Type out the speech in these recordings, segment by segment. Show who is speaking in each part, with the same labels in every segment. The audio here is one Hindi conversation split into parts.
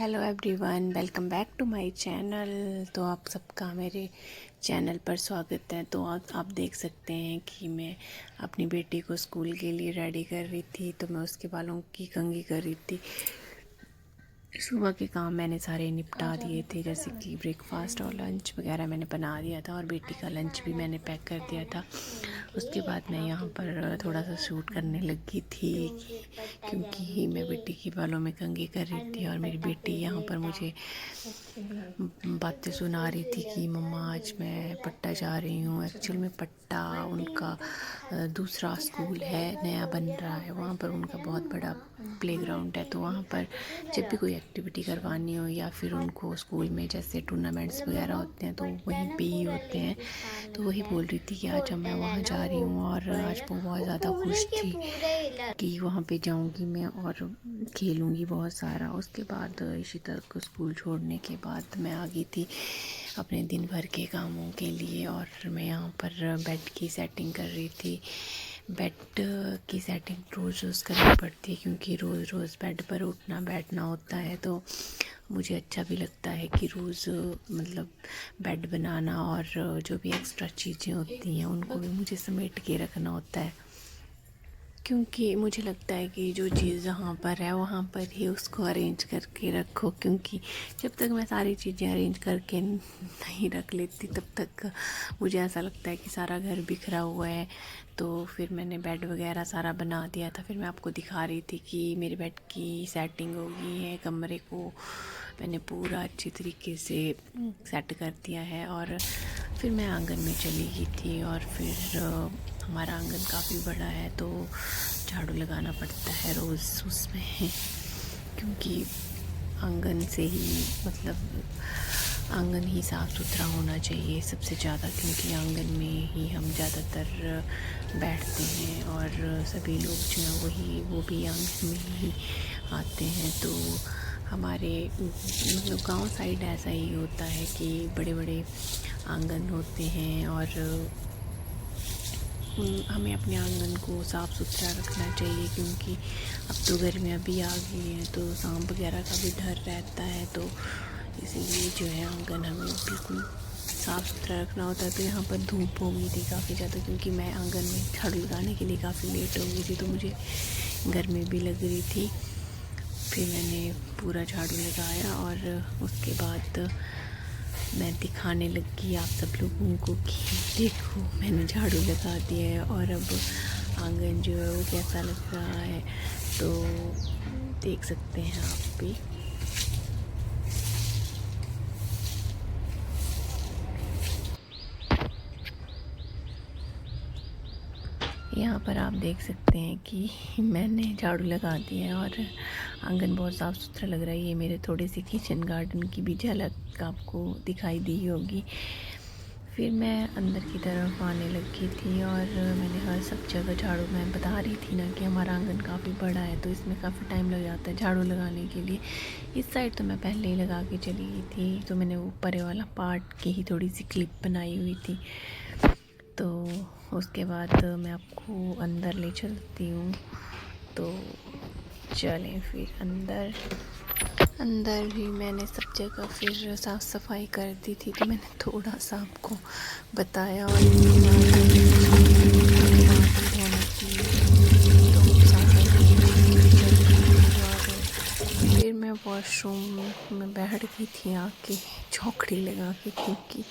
Speaker 1: Hello everyone, welcome back to my channel. तो आप सबका मेरे चैनल पर स्वागत है। तो आप देख सकते हैं कि मैं अपनी बेटी को स्कूल के लिए रेडी कर रही थी। तो मैं उसके बालों की कंघी कर रही थी। सुबह के काम मैंने सारे निपटा दिए थे, जैसे कि ब्रेकफास्ट और लंच वगैरह मैंने बना दिया था और बेटी का लंच भी मैंने पैक कर दिया था। उसके बाद मैं यहाँ पर थोड़ा सा शूट करने लगी थी क्योंकि मैं बेटी के बालों में कंघी कर रही थी और मेरी बेटी यहाँ पर मुझे बातें सुना रही थी कि मम्मा आज मैं पट्टा जा रही हूँ। एक्चुअल में पट्टा उनका दूसरा स्कूल है, नया बन रहा है। वहाँ पर उनका बहुत बड़ा प्लेग्राउंड है। तो वहाँ पर जब भी कोई एक्टिविटी करवानी हो या फिर उनको स्कूल में जैसे टूर्नामेंट्स वगैरह होते हैं तो वहीं पे ही होते हैं। तो वही बोल रही थी कि आज मैं वहाँ जा रही हूँ और आज वो बहुत ज़्यादा खुश थी कि वहाँ पे जाऊँगी मैं और खेलूँगी बहुत सारा। उसके बाद इशिता को स्कूल छोड़ने के बाद मैं आ गई थी अपने दिन भर के कामों के लिए और मैं यहाँ पर बेड की सेटिंग कर रही थी। बेड की सेटिंग रोज़ रोज़ करनी पड़ती है क्योंकि रोज़ रोज़ बेड पर उठना बैठना होता है। तो मुझे अच्छा भी लगता है कि रोज़ मतलब बेड बनाना और जो भी एक्स्ट्रा चीज़ें होती हैं उनको भी मुझे समेट के रखना होता है, क्योंकि मुझे लगता है कि जो चीज़ जहाँ पर है वहाँ पर ही उसको अरेंज करके रखो। क्योंकि जब तक मैं सारी चीज़ें अरेंज करके नहीं रख लेती तब तक मुझे ऐसा लगता है कि सारा घर बिखरा हुआ है। तो फिर मैंने बेड वगैरह सारा बना दिया था। फिर मैं आपको दिखा रही थी कि मेरे बेड की सेटिंग हो गई है। कमरे को मैंने पूरा अच्छी तरीके से सेट कर दिया है और फिर मैं आंगन में चली गई थी। और फिर हमारा आंगन काफ़ी बड़ा है तो झाड़ू लगाना पड़ता है रोज़ उसमें, क्योंकि आंगन से ही मतलब आंगन ही साफ़ सुथरा होना चाहिए सबसे ज़्यादा, क्योंकि आंगन में ही हम ज़्यादातर बैठते हैं और सभी लोग जो हैं वो भी आंगन में ही आते हैं। तो हमारे मतलब गांव साइड ऐसा ही होता है कि बड़े बड़े आंगन होते हैं और हमें अपने आंगन को साफ़ सुथरा रखना चाहिए, क्योंकि अब तो गर्मियाँ भी आ गई हैं तो सांप वगैरह का भी डर रहता है। तो इसीलिए जो है आंगन हमें बिल्कुल साफ़ सुथरा रखना होता है। तो यहाँ पर धूप हो गई थी काफ़ी ज़्यादा, क्योंकि मैं आंगन में झाड़ू लगाने के लिए काफ़ी लेट हो गई थी तो मुझे गर्मी भी लग रही थी। फिर मैंने पूरा झाड़ू लगाया और उसके बाद मैं दिखाने लगी आप सब लोगों को कि देखो मैंने झाड़ू लगा दिया है और अब आंगन जो है वो कैसा लग रहा है। तो देख सकते हैं आप भी। यहाँ पर आप देख सकते हैं कि मैंने झाड़ू लगा दिया है और आंगन बहुत साफ़ सुथरा लग रहा है। ये मेरे थोड़े से किचन गार्डन की भी झलक आपको दिखाई दी होगी। फिर मैं अंदर की तरफ आने लगी थी और मैंने हर सब जगह झाड़ू, मैं बता रही थी ना कि हमारा आंगन काफ़ी बड़ा है तो इसमें काफ़ी टाइम लग जाता है झाड़ू लगाने के लिए। इस साइड तो मैं पहले ही लगा के चली गई थी, तो मैंने ऊपर वाला पार्ट की ही थोड़ी सी क्लिप बनाई हुई थी। तो उसके बाद मैं आपको अंदर ले चलती हूँ। तो चलें फिर अंदर भी मैंने सब जगह फिर साफ़ सफाई कर दी थी। तो मैंने थोड़ा सा आपको बताया और फिर मैं वॉशरूम में बैठ गई थी आके चौकड़ी लगा के, क्योंकि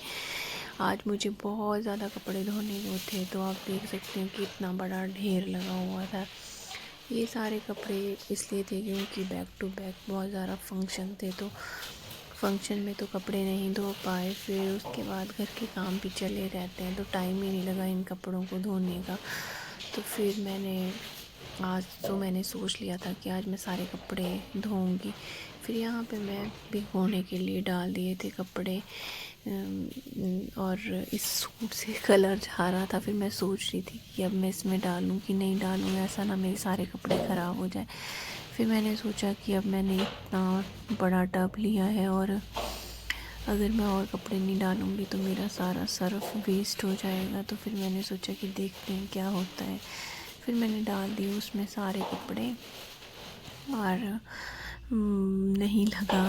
Speaker 1: आज मुझे बहुत ज़्यादा कपड़े धोने को थे। तो आप देख सकते हैं कि इतना बड़ा ढेर लगा हुआ था। ये सारे कपड़े इसलिए थे क्योंकि बैक टू बैक बहुत ज़्यादा फंक्शन थे, तो फंक्शन में तो कपड़े नहीं धो पाए। फिर उसके बाद घर के काम भी चले रहते हैं तो टाइम ही नहीं लगा इन कपड़ों को धोने का। तो फिर मैंने सोच लिया था कि आज मैं सारे कपड़े धोऊंगी। फिर यहाँ पे मैं भिगोने के लिए डाल दिए थे कपड़े और इस सूट से कलर जा रहा था। फिर मैं सोच रही थी कि अब मैं इसमें डालूं कि नहीं डालूं, ऐसा ना मेरे सारे कपड़े ख़राब हो जाए। फिर मैंने सोचा कि अब मैंने इतना बड़ा टब लिया है और अगर मैं और कपड़े नहीं डालूंगी तो मेरा सारा सर्फ वेस्ट हो जाएगा। तो फिर मैंने सोचा कि देखते हैं क्या होता है। फिर मैंने डाल दिए उसमें सारे कपड़े और नहीं लगा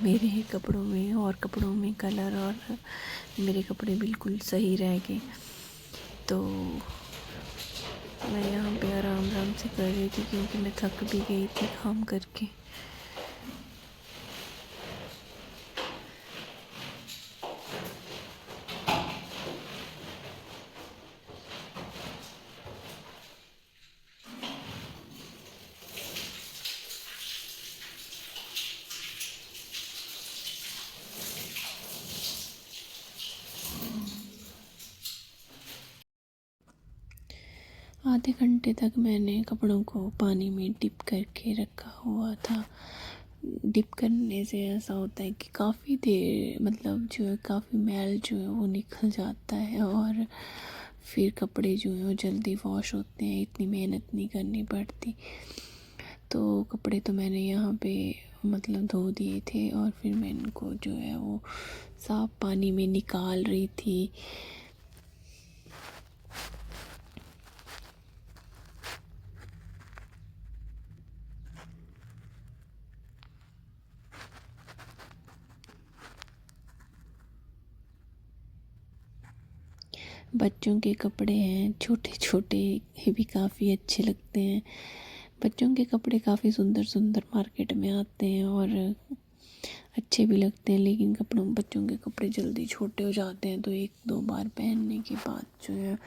Speaker 1: मेरे कपड़ों में और कपड़ों में कलर, और मेरे कपड़े बिल्कुल सही रह गए। तो मैं यहाँ पे आराम आराम से कर रही थी क्योंकि मैं थक भी गई थी काम करके। आधे घंटे तक मैंने कपड़ों को पानी में डिप करके रखा हुआ था। डिप करने से ऐसा होता है कि काफ़ी देर मतलब जो है काफ़ी मैल जो है वो निकल जाता है, और फिर कपड़े जो है वो जल्दी वॉश होते हैं, इतनी मेहनत नहीं करनी पड़ती। तो कपड़े तो मैंने यहाँ पे मतलब धो दिए थे, और फिर मैं इनको जो है वो साफ़ पानी में निकाल रही थी। बच्चों के कपड़े हैं छोटे छोटे, ये भी काफ़ी अच्छे लगते हैं। बच्चों के कपड़े काफ़ी सुंदर सुंदर मार्केट में आते हैं और अच्छे भी लगते हैं, लेकिन बच्चों के कपड़े जल्दी छोटे हो जाते हैं, तो एक दो बार पहनने के बाद जो है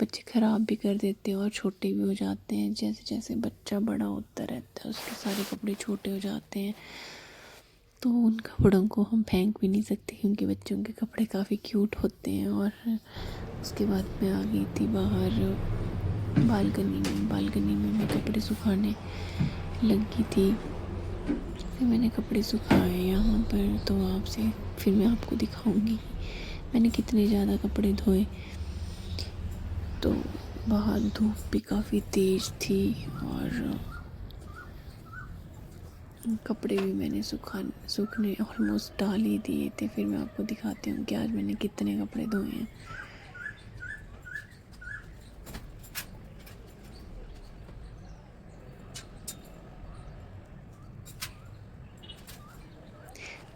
Speaker 1: बच्चे ख़राब भी कर देते हैं और छोटे भी हो जाते हैं। जैसे जैसे बच्चा बड़ा होता रहता है उसके सारे कपड़े छोटे हो जाते हैं। तो उन कपड़ों को हम फेंक भी नहीं सकते क्योंकि बच्चों के कपड़े काफ़ी क्यूट होते हैं। और उसके बाद मैं आ गई थी बाहर बालकनी में मैं कपड़े सुखाने लगी थी। फिर मैंने कपड़े सुखाए यहाँ पर, तो फिर मैं आपको दिखाऊंगी मैंने कितने ज़्यादा कपड़े धोए। तो बाहर धूप भी काफ़ी तेज़ थी और कपड़े भी मैंने सूखने ऑलमोस्ट डाल ही दिए थे। फिर मैं आपको दिखाती हूँ कि आज मैंने कितने कपड़े धोए हैं।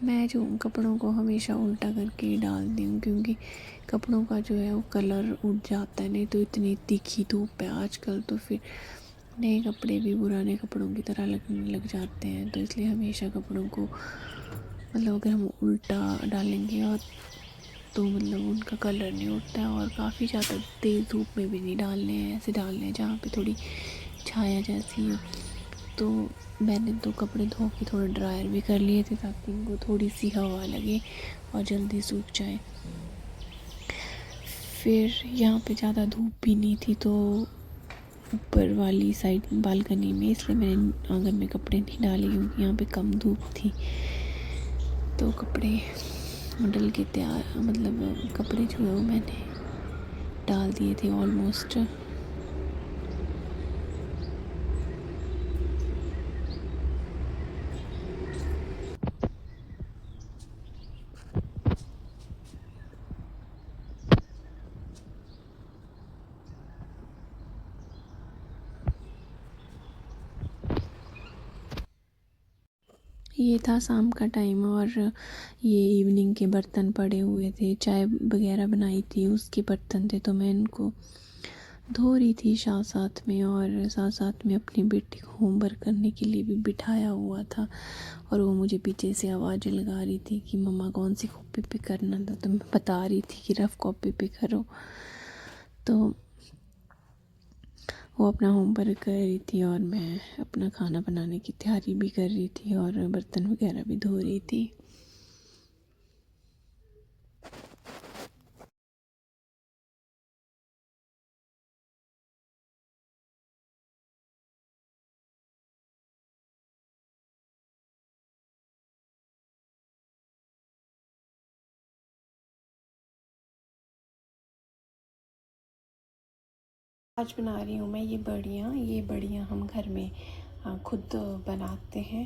Speaker 1: मैं जो कपड़ों को हमेशा उल्टा करके डालती हूँ क्योंकि कपड़ों का जो है वो कलर उड़ जाता है। नहीं तो इतनी तीखी धूप है आजकल, तो फिर नए कपड़े भी पुराने कपड़ों की तरह लगने लग जाते हैं। तो इसलिए हमेशा कपड़ों को मतलब अगर हम उल्टा डालेंगे और तो मतलब उनका कलर नहीं उठता है। और काफ़ी ज़्यादा तेज़ धूप में भी नहीं डालने हैं, ऐसे डालने हैं जहाँ पे थोड़ी छाया जैसी हो। तो मैंने तो कपड़े धो के थोड़ा ड्रायर भी कर लिए थे ताकि इनको थोड़ी सी हवा लगे और जल्दी सूख जाए। फिर यहाँ पे ज़्यादा धूप भी नहीं थी तो ऊपर वाली साइड बालकनी में, इसलिए मैंने आंगन में कपड़े नहीं डाले क्योंकि यहाँ पे कम धूप थी। तो कपड़े डल के तैयार मतलब कपड़े जो है वो मैंने डाल दिए थे ऑलमोस्ट। ये था शाम का टाइम और ये इवनिंग के बर्तन पड़े हुए थे, चाय वगैरह बनाई थी उसके बर्तन थे, तो मैं इनको धो रही थी साथ साथ में। और साथ साथ में अपनी बेटी को होमवर्क करने के लिए भी बिठाया हुआ था और वो मुझे पीछे से आवाज़ें लगा रही थी कि मम्मा कौन सी कॉपी पे करना था। तो मैं बता रही थी कि रफ़ कॉपी पे करो। तो वो अपना होमवर्क कर रही थी और मैं अपना खाना बनाने की तैयारी भी कर रही थी और बर्तन वगैरह भी धो रही थी। आज बना रही हूँ मैं ये बड़ियाँ हम घर में खुद बनाते हैं।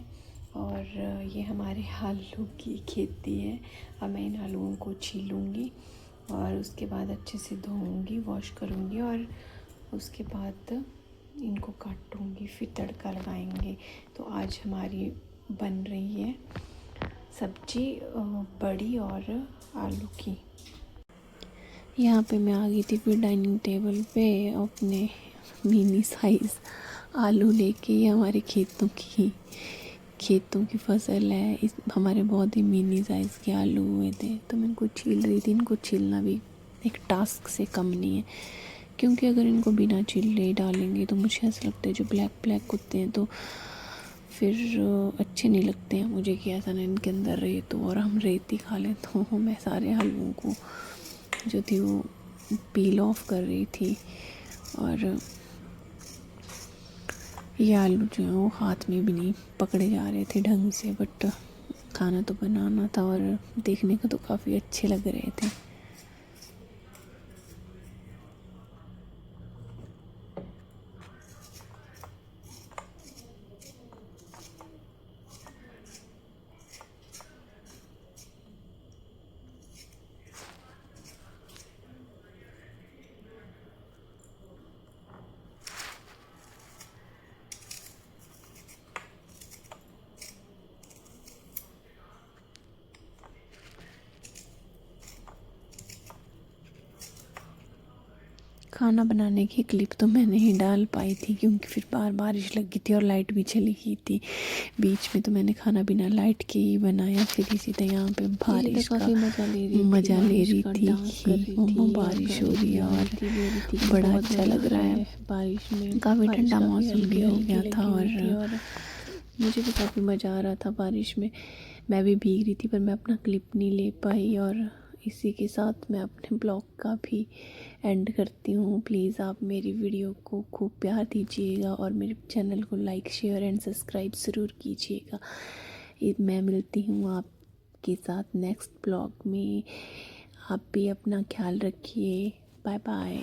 Speaker 1: और ये हमारे आलू की खेती है। अब मैं इन आलूओं को छीलूँगी और उसके बाद अच्छे से धोऊँगी, वॉश करूँगी और उसके बाद इनको काटूँगी, फिर तड़का लगाएंगे। तो आज हमारी बन रही है सब्जी बड़ी और आलू की। यहाँ पे मैं आ गई थी फिर डाइनिंग टेबल पे अपने मिनी साइज़ आलू लेके। ये हमारे खेतों की फसल है। इस हमारे बहुत ही मिनी साइज़ के आलू हुए थे, तो मैं इनको छील रही थी। इनको छीलना भी एक टास्क से कम नहीं है, क्योंकि अगर इनको बिना छिले डालेंगे तो मुझे ऐसा लगता है जो ब्लैक ब्लैक होते हैं तो फिर अच्छे नहीं लगते हैं मुझे, कि ऐसा ना इनके अंदर रेत हो और हम रेत ही खा लें। तो मैं सारे आलूओं को जो थी वो पील ऑफ कर रही थी। और ये आलू जो है वो हाथ में भी नहीं पकड़े जा रहे थे ढंग से, बट खाना तो बनाना था और देखने को तो काफ़ी अच्छे लग रहे थे। खाना बनाने की क्लिप तो मैं नहीं डाल पाई थी, क्योंकि फिर बारिश लगी थी और लाइट भी चली गई थी बीच में। तो मैंने खाना बिना लाइट के ही बनाया। फिर इसी तरह यहाँ पे बारिश का मज़ा ले रही थी कि मम्मा बारिश हो रही है और बड़ा अच्छा लग रहा है। बारिश में काफ़ी ठंडा मौसम भी हो गया था और मुझे भी काफ़ी मज़ा आ रहा था बारिश में। मैं भी भीग रही थी, पर मैं अपना क्लिप नहीं ले पाई। और इसी के साथ मैं अपने ब्लॉग का भी एंड करती हूँ। प्लीज़ आप मेरी वीडियो को खूब प्यार दीजिएगा और मेरे चैनल को लाइक शेयर एंड सब्सक्राइब ज़रूर कीजिएगा। मैं मिलती हूँ आपके साथ नेक्स्ट ब्लॉग में। आप भी अपना ख्याल रखिए। Bye bye.